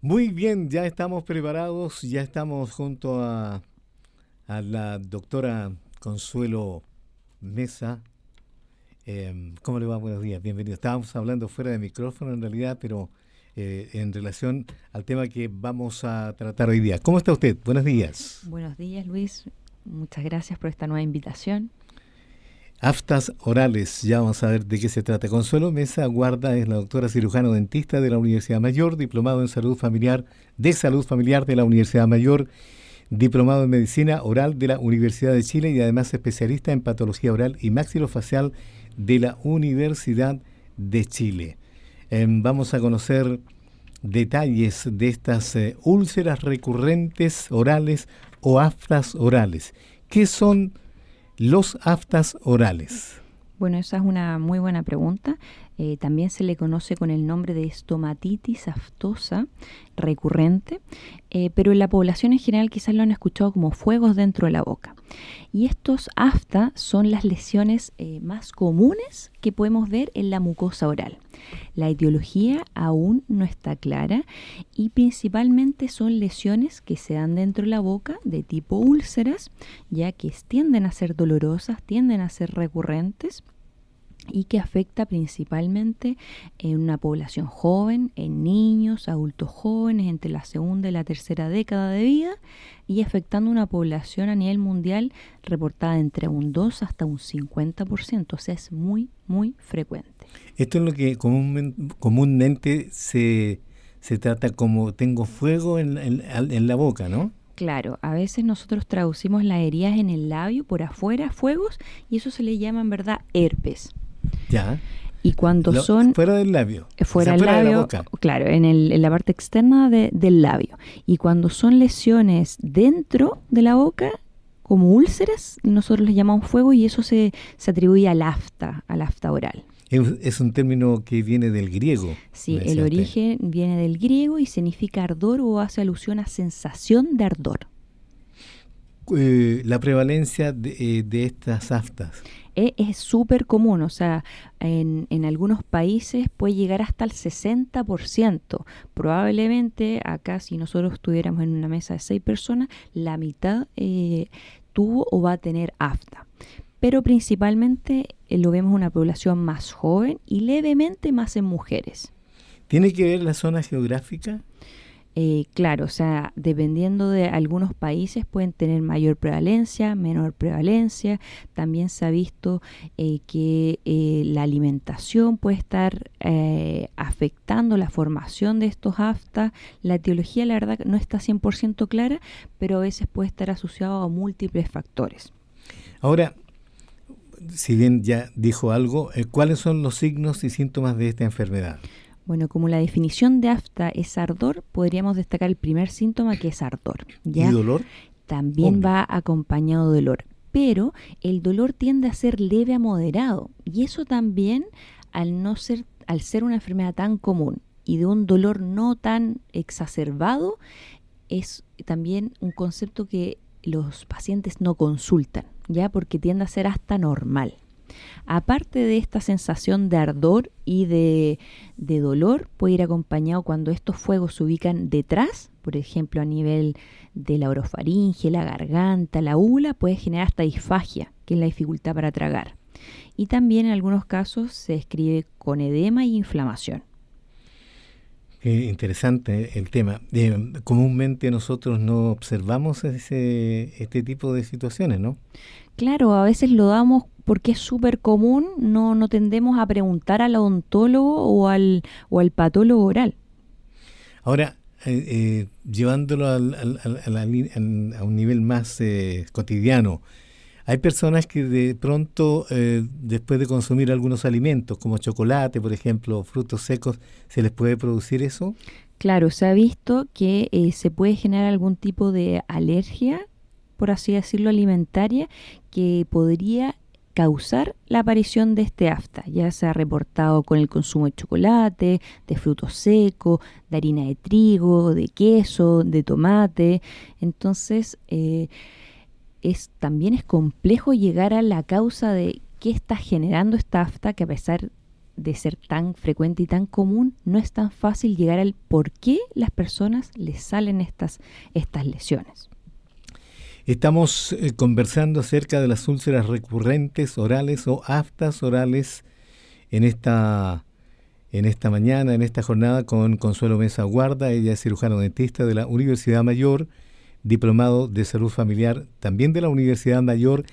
Muy bien, ya estamos preparados, ya estamos junto a la doctora Consuelo Mesa. ¿Cómo le va? Buenos días, bienvenido. Estábamos hablando fuera de micrófono en realidad, pero en relación al tema que vamos a tratar hoy día. ¿Cómo está usted? Buenos días. Buenos días, Luis. Muchas gracias por esta nueva invitación. Aftas orales, ya vamos a ver de qué se trata. Consuelo Mesa Guarda es la doctora cirujano dentista de la Universidad Mayor, diplomado en salud familiar de la Universidad Mayor, diplomado en medicina oral de la Universidad de Chile y además especialista en patología oral y maxilofacial de la Universidad de Chile. Vamos a conocer detalles de estas úlceras recurrentes orales o aftas orales. ¿Qué son los aftas orales? Bueno, esa es una muy buena pregunta. También se le conoce con el nombre de estomatitis aftosa recurrente, pero en la población en general quizás lo han escuchado como fuegos dentro de la boca. Y estos afta son las lesiones más comunes que podemos ver en la mucosa oral. La etiología aún no está clara y principalmente son lesiones que se dan dentro de la boca de tipo úlceras, ya que tienden a ser dolorosas, tienden a ser recurrentes y que afecta principalmente en una población joven, en niños, adultos jóvenes entre la segunda y la tercera década de vida y afectando una población a nivel mundial reportada entre un 2 hasta un 50%, o sea, es muy, muy frecuente. Esto es lo que comúnmente se trata como tengo fuego en la boca, ¿no? Claro, a veces nosotros traducimos las heridas en el labio por afuera, fuegos, y eso se le llama en verdad herpes. Ya. Y cuando son fuera del labio, fuera o sea, del fuera de la labio, boca. claro, en la parte externa del labio. Y cuando son lesiones dentro de la boca, como úlceras, nosotros les llamamos fuego y eso se atribuye al afta oral. Es un término que viene del griego. Sí, el origen viene del griego y significa ardor o hace alusión a sensación de ardor. La prevalencia de estas aftas. Es súper común, o sea, en algunos países puede llegar hasta el 60%. Probablemente acá, si nosotros estuviéramos en una mesa de 6 personas, la mitad tuvo o va a tener afta. Pero principalmente lo vemos en una población más joven y levemente más en mujeres. ¿Tiene que ver la zona geográfica? Claro, o sea, dependiendo de algunos países pueden tener mayor prevalencia, menor prevalencia. También se ha visto que la alimentación puede estar afectando la formación de estos aftas. La etiología, la verdad, no está 100% clara, pero a veces puede estar asociado a múltiples factores. Ahora, si bien ya dijo algo, ¿cuáles son los signos y síntomas de esta enfermedad? Bueno, como la definición de afta es ardor, podríamos destacar el primer síntoma que es ardor, ¿ya? ¿Y dolor? También Obvio. va acompañado de dolor, pero el dolor tiende a ser leve a moderado y eso también al ser una enfermedad tan común y de un dolor no tan exacerbado es también un concepto que los pacientes no consultan, ¿ya? Porque tiende a ser hasta normal. Aparte de esta sensación de ardor y de dolor, puede ir acompañado cuando estos fuegos se ubican detrás, por ejemplo a nivel de la orofaringe, la garganta, la úvula, puede generar hasta disfagia, que es la dificultad para tragar. Y también en algunos casos se describe con edema y inflamación. Interesante el tema. Comúnmente nosotros no observamos este tipo de situaciones, ¿no? Claro, a veces lo damos porque es súper común, no tendemos a preguntar al odontólogo o al patólogo oral. Ahora, llevándolo a un nivel más cotidiano, hay personas que de pronto, después de consumir algunos alimentos, como chocolate, por ejemplo, frutos secos, ¿se les puede producir eso? Claro, se ha visto que se puede generar algún tipo de alergia, por así decirlo, alimentaria, que podría causar la aparición de este afta. Ya se ha reportado con el consumo de chocolate, de frutos secos, de harina de trigo, de queso, de tomate. Entonces, también es complejo llegar a la causa de qué está generando esta afta, que a pesar de ser tan frecuente y tan común, no es tan fácil llegar al por qué las personas les salen estas lesiones. Estamos conversando acerca de las úlceras recurrentes orales o aftas orales en esta mañana, en esta jornada, con Consuelo Mesa Guarda. Ella es cirujano dentista de la Universidad Mayor, diplomado de salud familiar también de la Universidad Mayor,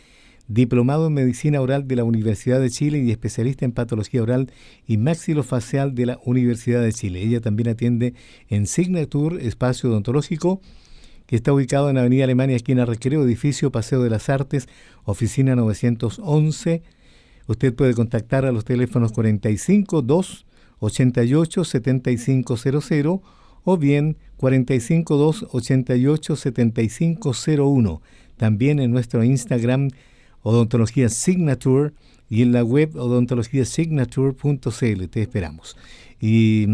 diplomado en medicina oral de la Universidad de Chile y especialista en patología oral y maxilofacial de la Universidad de Chile. Ella también atiende en Signature, espacio odontológico, que está ubicado en Avenida Alemania, esquina Recreo, edificio Paseo de las Artes, oficina 911. Usted puede contactar a los teléfonos 45 2 88 7500 o bien 45 2 88 7501. También en nuestro Instagram Odontología Signature y en la web odontologiasignature.cl. Te esperamos. Y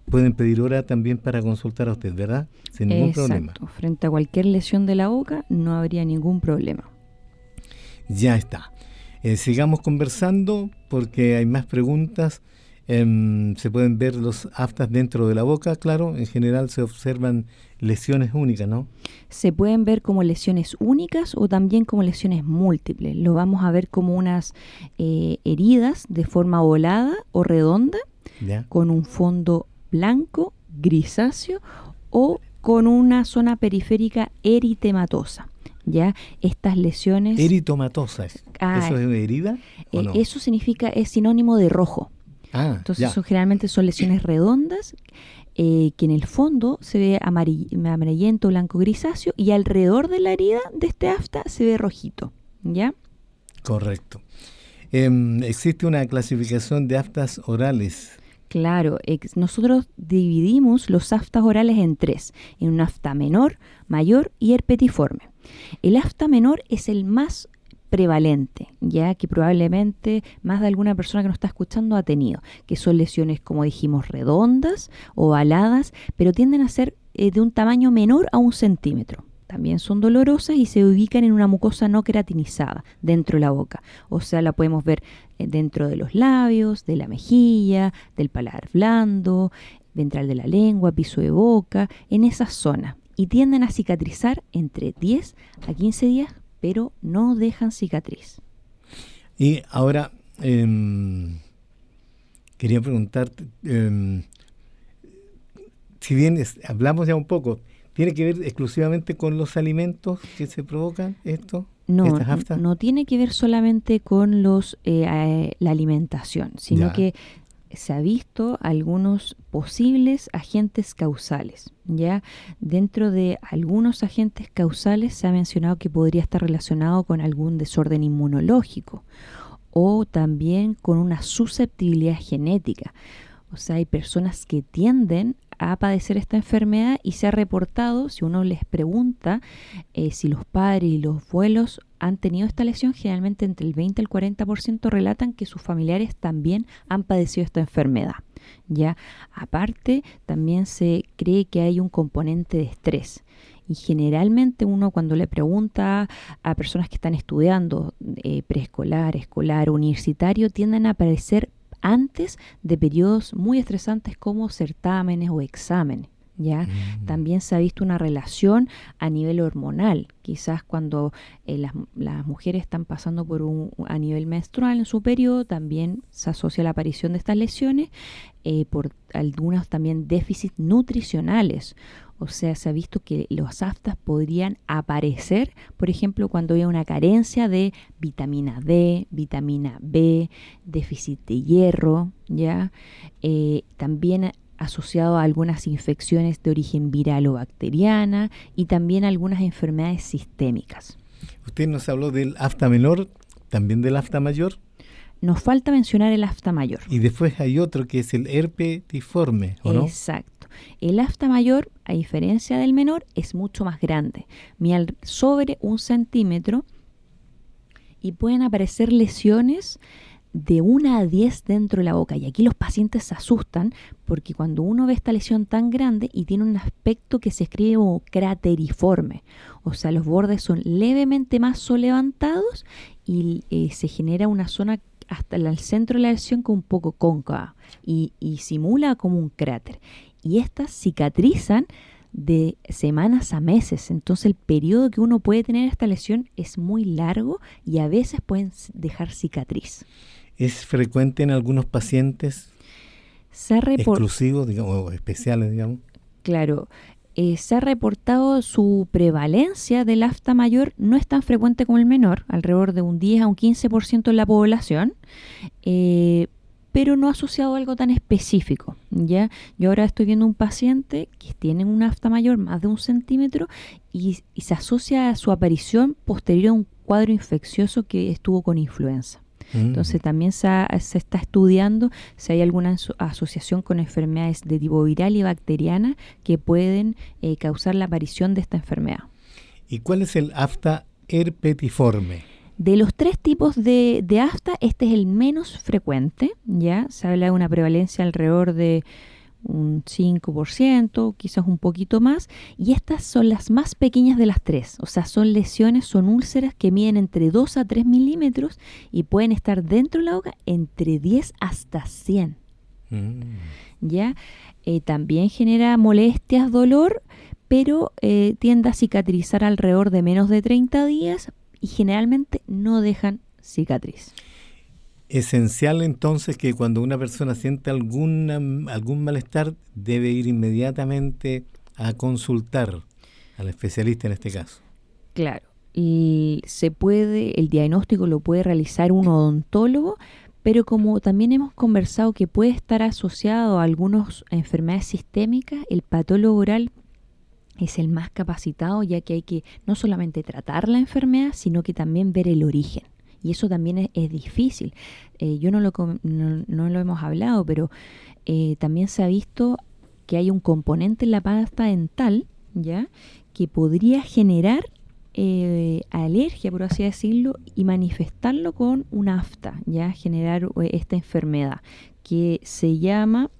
pueden pedir hora también para consultar a usted, ¿verdad? Sin ningún problema. Frente a cualquier lesión de la boca no habría ningún problema. Ya está. Sigamos conversando porque hay más preguntas. Se pueden ver los aftas dentro de la boca, claro. En general se observan lesiones únicas, ¿no? Se pueden ver como lesiones únicas o también como lesiones múltiples. Lo vamos a ver como unas heridas de forma ovalada o redonda, ¿ya?, con un fondo blanco, grisáceo o con una zona periférica eritematosa. ¿Ya? Estas lesiones... Eritematosa, ¿eso es herida o no? Eso significa, es sinónimo de rojo. Entonces generalmente son lesiones redondas que en el fondo se ve amarillento, blanco, grisáceo, y alrededor de la herida de este afta se ve rojito, ¿ya? Correcto. ¿Existe una clasificación de aftas orales? Claro, nosotros dividimos los aftas orales en tres, en un afta menor, mayor y herpetiforme. El afta menor es el más prevalente, ya que probablemente más de alguna persona que nos está escuchando ha tenido, que son lesiones, como dijimos, redondas, ovaladas, pero tienden a ser de un tamaño menor a 1 centímetro. También son dolorosas y se ubican en una mucosa no queratinizada dentro de la boca. O sea, la podemos ver dentro de los labios, de la mejilla, del paladar blando, ventral de la lengua, piso de boca, en esa zona. Y tienden a cicatrizar entre 10 a 15 días, pero no dejan cicatriz. Y ahora, quería preguntarte, si bien hablamos ya un poco, ¿tiene que ver exclusivamente con los alimentos que se provocan esto? No tiene que ver solamente con la alimentación, sino que se ha visto algunos posibles agentes causales, ¿ya? Dentro de algunos agentes causales se ha mencionado que podría estar relacionado con algún desorden inmunológico o también con una susceptibilidad genética. O sea, hay personas que tienden a padecer esta enfermedad y se ha reportado, si uno les pregunta si los padres y los abuelos han tenido esta lesión, generalmente entre el 20 y el 40% relatan que sus familiares también han padecido esta enfermedad. Ya, aparte, también se cree que hay un componente de estrés. Y generalmente uno, cuando le pregunta a personas que están estudiando preescolar, escolar, universitario, tienden a aparecer antes de periodos muy estresantes como certámenes o exámenes. ¿Ya? También se ha visto una relación a nivel hormonal. Quizás cuando las mujeres están pasando a nivel menstrual en su periodo, también se asocia la aparición de estas lesiones por algunos también déficits nutricionales. O sea, se ha visto que los aftas podrían aparecer, por ejemplo, cuando hay una carencia de vitamina D, vitamina B, déficit de hierro, ¿ya? También asociado a algunas infecciones de origen viral o bacteriana y también algunas enfermedades sistémicas. Usted nos habló del afta menor, también del afta mayor. Nos falta mencionar el afta mayor. Y después hay otro que es el herpetiforme, ¿o no? Exacto. El afta mayor, a diferencia del menor, es mucho más grande, mide sobre 1 centímetro, y pueden aparecer lesiones de 1 a 10 dentro de la boca. Y aquí los pacientes se asustan porque cuando uno ve esta lesión tan grande y tiene un aspecto que se escribe como crateriforme, o sea, los bordes son levemente más levantados y se genera una zona hasta el centro de la lesión como un poco cóncava y simula como un cráter. Y estas cicatrizan de semanas a meses. Entonces el periodo que uno puede tener esta lesión es muy largo y a veces pueden dejar cicatriz. ¿Es frecuente en algunos pacientes exclusivos, digamos, o especiales, digamos? Claro. Se ha reportado su prevalencia del afta mayor no es tan frecuente como el menor, alrededor de un 10 a un 15% de la población, pero no asociado a algo tan específico, ¿ya? Yo ahora estoy viendo un paciente que tiene un afta mayor más de 1 centímetro y se asocia a su aparición posterior a un cuadro infeccioso que estuvo con influenza. Entonces también se está estudiando si hay alguna asociación con enfermedades de tipo viral y bacteriana que pueden causar la aparición de esta enfermedad. ¿Y cuál es el afta herpetiforme? De los 3 tipos de afta, este es el menos frecuente, ¿ya? Se habla de una prevalencia alrededor de un 5%, quizás un poquito más, y estas son las más pequeñas de las 3, o sea, son lesiones, son úlceras que miden entre 2 a 3 milímetros y pueden estar dentro de la boca entre 10 hasta 100. ¿Ya? También genera molestias, dolor, pero tiende a cicatrizar alrededor de menos de 30 días y generalmente no dejan cicatriz. Esencial entonces que cuando una persona siente algún malestar debe ir inmediatamente a consultar al especialista en este caso. Claro, y el diagnóstico lo puede realizar un odontólogo, pero como también hemos conversado que puede estar asociado a algunas enfermedades sistémicas, el patólogo oral es el más capacitado, ya que hay que no solamente tratar la enfermedad, sino que también ver el origen. Y eso también es difícil. Yo no lo hemos hablado, pero también se ha visto que hay un componente en la pasta dental, ¿ya?, que podría generar alergia, por así decirlo, y manifestarlo con una afta, ¿ya?, generar esta enfermedad que se llama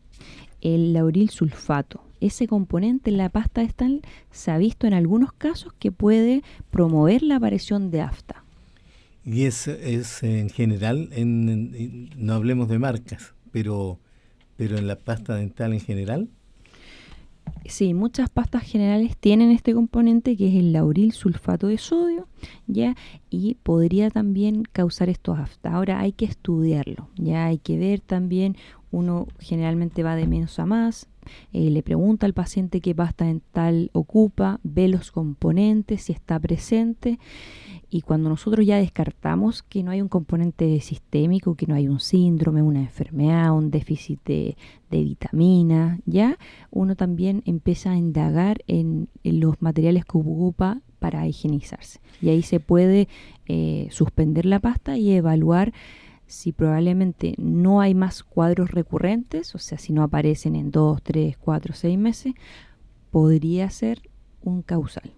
el lauril sulfato. Ese componente en la pasta dental se ha visto en algunos casos que puede promover la aparición de afta. Y es en general, no hablemos de marcas, pero en la pasta dental en general. Sí, muchas pastas generales tienen este componente que es el lauril sulfato de sodio, ¿ya? Y podría también causar estos aftas. Ahora hay que estudiarlo, ya hay que ver también, uno generalmente va de menos a más, le pregunta al paciente qué pasta dental ocupa, ve los componentes, si está presente. Y cuando nosotros ya descartamos que no hay un componente sistémico, que no hay un síndrome, una enfermedad, un déficit de vitamina, ya uno también empieza a indagar en los materiales que ocupa para higienizarse. Y ahí se puede suspender la pasta y evaluar si probablemente no hay más cuadros recurrentes, o sea, si no aparecen en 2, 3, 4, 6 meses, podría ser un causal.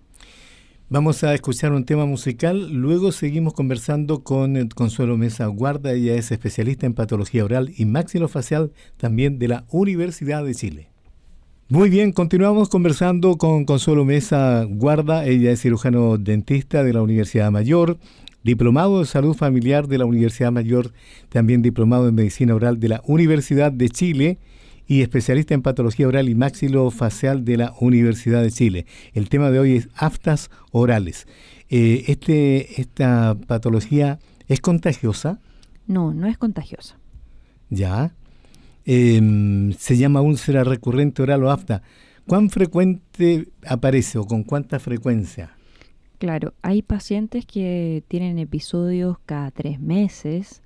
Vamos a escuchar un tema musical, luego seguimos conversando con Consuelo Mesa Guarda. Ella es especialista en patología oral y maxilofacial, también de la Universidad de Chile. Muy bien, continuamos conversando con Consuelo Mesa Guarda. Ella es cirujano dentista de la Universidad Mayor, diplomado de salud familiar de la Universidad Mayor, también diplomado en medicina oral de la Universidad de Chile y especialista en patología oral y maxilofacial de la Universidad de Chile. El tema de hoy es aftas orales. ¿Esta patología es contagiosa? No, no es contagiosa. Ya. Se llama úlcera recurrente oral o afta. ¿Cuán frecuente aparece o con cuánta frecuencia? Claro, hay pacientes que tienen episodios cada 3 meses,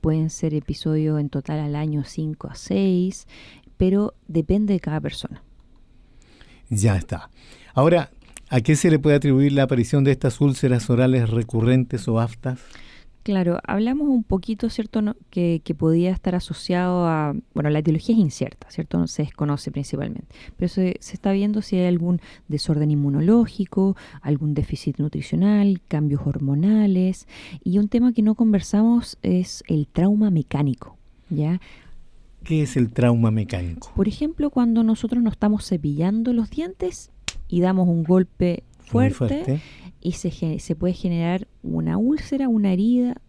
pueden ser episodios en total al año 5 a 6, pero depende de cada persona. Ya está. Ahora, ¿a qué se le puede atribuir la aparición de estas úlceras orales recurrentes o aftas? Claro, hablamos un poquito, ¿cierto?, ¿no?, que podía estar asociado a, bueno, la etiología es incierta, ¿cierto?, no se desconoce principalmente, pero se está viendo si hay algún desorden inmunológico, algún déficit nutricional, cambios hormonales, y un tema que no conversamos es el trauma mecánico, ¿ya? ¿Qué es el trauma mecánico? Por ejemplo, cuando nosotros nos estamos cepillando los dientes y damos un golpe fuerte. Y se puede generar una úlcera, una herida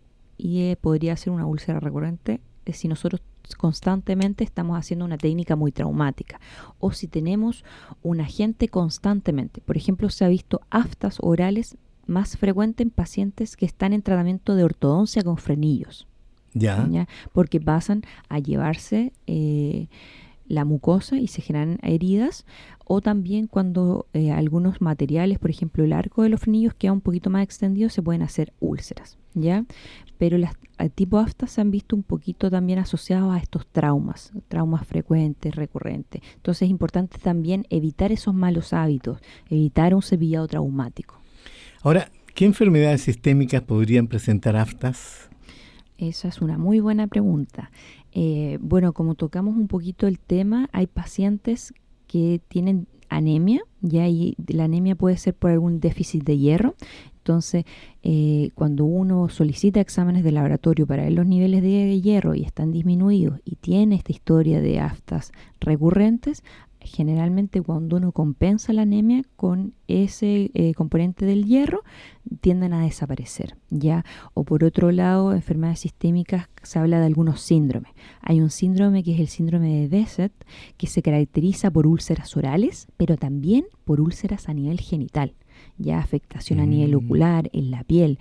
y podría ser una úlcera recurrente si nosotros constantemente estamos haciendo una técnica muy traumática o si tenemos un agente constantemente. Por ejemplo, se ha visto aftas orales más frecuente en pacientes que están en tratamiento de ortodoncia con frenillos. Ya. ¿Ya? Porque pasan a llevarse la mucosa y se generan heridas, o también cuando algunos materiales, por ejemplo el arco de los frenillos queda un poquito más extendido, se pueden hacer úlceras, ¿ya? Pero las tipo aftas se han visto un poquito también asociados a estos traumas frecuentes, recurrentes. Entonces es importante también evitar esos malos hábitos, evitar un cepillado traumático. Ahora, ¿qué enfermedades sistémicas podrían presentar aftas? Esa es una muy buena pregunta. Bueno, como tocamos un poquito el tema, hay pacientes que tienen anemia, ya, y la anemia puede ser por algún déficit de hierro. Entonces, cuando uno solicita exámenes de laboratorio para ver los niveles de hierro y están disminuidos y tiene esta historia de aftas recurrentes, generalmente cuando uno compensa la anemia con ese componente del hierro, tienden a desaparecer, ¿ya? O por otro lado, enfermedades sistémicas, se habla de algunos síndromes. Hay un síndrome que es el síndrome de Behçet, que se caracteriza por úlceras orales, pero también por úlceras a nivel genital, ya afectación a nivel ocular, en la piel.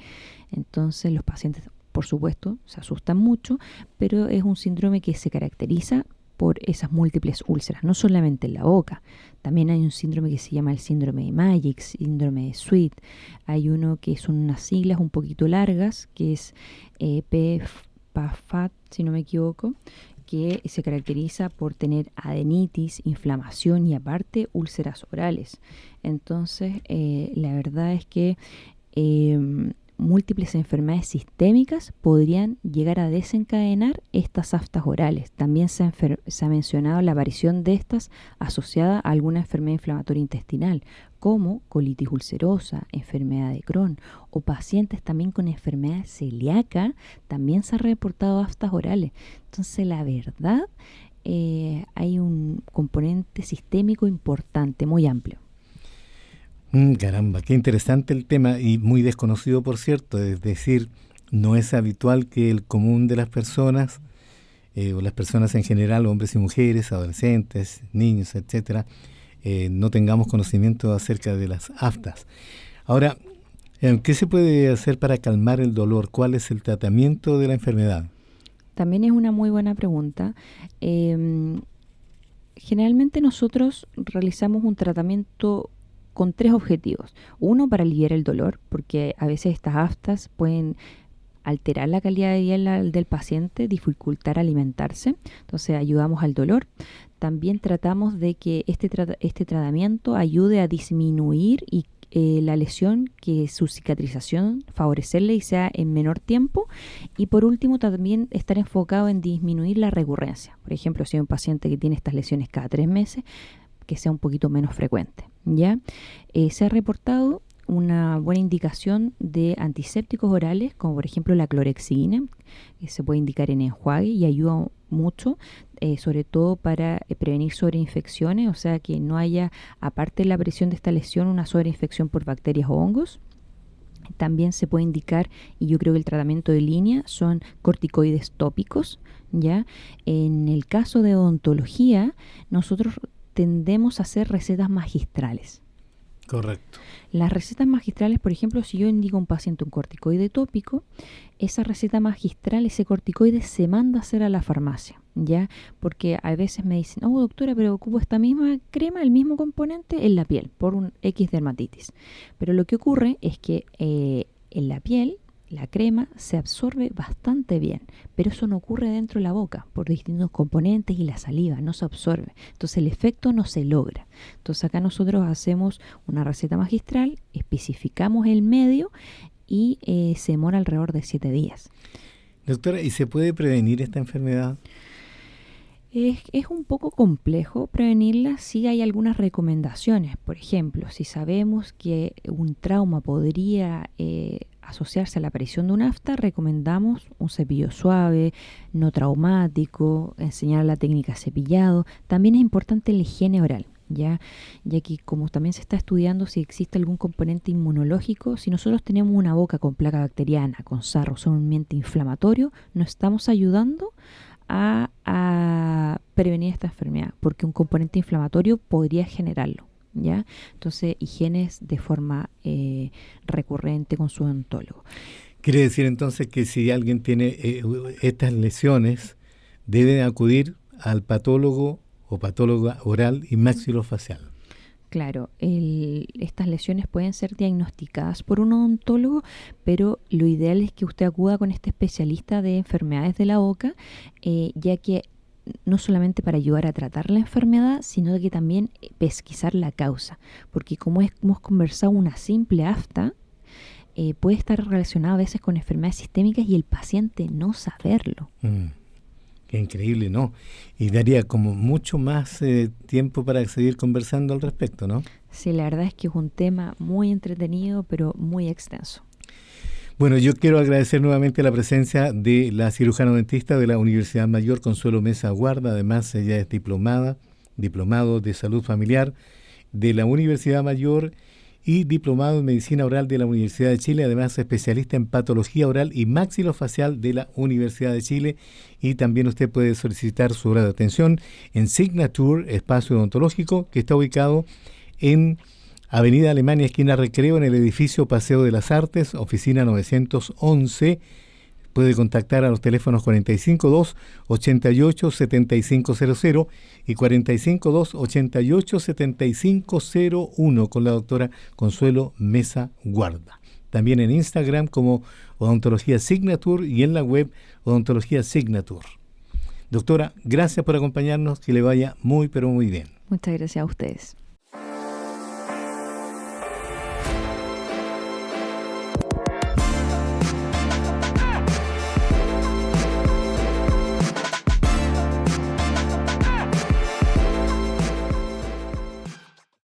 Entonces los pacientes, por supuesto, se asustan mucho, pero es un síndrome que se caracteriza por esas múltiples úlceras, no solamente en la boca. También hay un síndrome que se llama el síndrome de Magic, síndrome de Sweet. Hay uno que son unas siglas un poquito largas, que es PFAT, si no me equivoco, que se caracteriza por tener adenitis, inflamación y aparte úlceras orales. Entonces, la verdad es que múltiples enfermedades sistémicas podrían llegar a desencadenar estas aftas orales. También se ha mencionado la aparición de estas asociada a alguna enfermedad inflamatoria intestinal, como colitis ulcerosa, enfermedad de Crohn, o pacientes también con enfermedad celíaca, también se han reportado aftas orales. Entonces, la verdad, hay un componente sistémico importante, muy amplio. Caramba, qué interesante el tema y muy desconocido, por cierto. Es decir, no es habitual que el común de las personas, o las personas en general, hombres y mujeres, adolescentes, niños, etcétera, no tengamos conocimiento acerca de las aftas. Ahora, ¿qué se puede hacer para calmar el dolor? ¿Cuál es el tratamiento de la enfermedad? También es una muy buena pregunta. Generalmente nosotros realizamos un tratamiento con 3 objetivos. Uno, para aliviar el dolor, porque a veces estas aftas pueden alterar la calidad de vida del paciente, dificultar alimentarse. Entonces ayudamos al dolor. También tratamos de que este tratamiento ayude a disminuir la lesión, que su cicatrización, favorecerle y sea en menor tiempo. Y por último, también estar enfocado en disminuir la recurrencia. Por ejemplo, si hay un paciente que tiene estas lesiones cada 3 meses, que sea un poquito menos frecuente, ¿ya? Se ha reportado una buena indicación de antisépticos orales, como por ejemplo la clorexidina, que se puede indicar en enjuague y ayuda mucho, sobre todo para prevenir sobreinfecciones, o sea que no haya, aparte de la aparición de esta lesión, una sobreinfección por bacterias o hongos. También se puede indicar, y yo creo que el tratamiento de línea son corticoides tópicos, ¿ya? En el caso de odontología, nosotros tendemos a hacer recetas magistrales. Correcto. Las recetas magistrales, por ejemplo, si yo indico a un paciente un corticoide tópico, esa receta magistral, ese corticoide se manda a hacer a la farmacia, ¿ya? Porque a veces me dicen, oh doctora, pero ocupo esta misma crema, el mismo componente en la piel, por un X dermatitis. Pero lo que ocurre es que en la piel, la crema se absorbe bastante bien, pero eso no ocurre dentro de la boca por distintos componentes y la saliva no se absorbe. Entonces el efecto no se logra. Entonces acá nosotros hacemos una receta magistral, especificamos el medio y se demora alrededor de 7 días. Doctora, ¿y se puede prevenir esta enfermedad? Es un poco complejo prevenirla, sí hay algunas recomendaciones. Por ejemplo, si sabemos que un trauma podría asociarse a la aparición de un afta, recomendamos un cepillo suave, no traumático, enseñar la técnica cepillado. También es importante la higiene oral, ya que como también se está estudiando si existe algún componente inmunológico, si nosotros tenemos una boca con placa bacteriana, con sarro, son un ambiente inflamatorio, no estamos ayudando a prevenir esta enfermedad, porque un componente inflamatorio podría generarlo, ¿ya? Entonces, higienes de forma recurrente con su odontólogo. Quiere decir entonces que si alguien tiene estas lesiones, debe acudir al patólogo o patóloga oral y maxilofacial. Claro, estas lesiones pueden ser diagnosticadas por un odontólogo, pero lo ideal es que usted acuda con este especialista de enfermedades de la boca, ya que no solamente para ayudar a tratar la enfermedad, sino que también pesquisar la causa, porque como hemos conversado, una simple afta puede estar relacionada a veces con enfermedades sistémicas y el paciente no saberlo. Qué increíble, ¿no? Y daría como mucho más tiempo para seguir conversando al respecto, ¿no? Sí, la verdad es que es un tema muy entretenido, pero muy extenso. Bueno, yo quiero agradecer nuevamente la presencia de la cirujano dentista de la Universidad Mayor, Consuelo Mesa Guarda. Además, ella es diplomado de salud familiar de la Universidad Mayor y diplomado en medicina oral de la Universidad de Chile, además especialista en patología oral y maxilofacial de la Universidad de Chile, y también usted puede solicitar su hora de atención en Signature Espacio Odontológico, que está ubicado en Avenida Alemania, esquina Recreo, en el edificio Paseo de las Artes, oficina 911. Puede contactar a los teléfonos 452-88-7500 y 452-88-7501 con la doctora Consuelo Mesa Guarda. También en Instagram como Odontología Signature y en la web Odontología Signature. Doctora, gracias por acompañarnos, que le vaya muy pero muy bien. Muchas gracias a ustedes.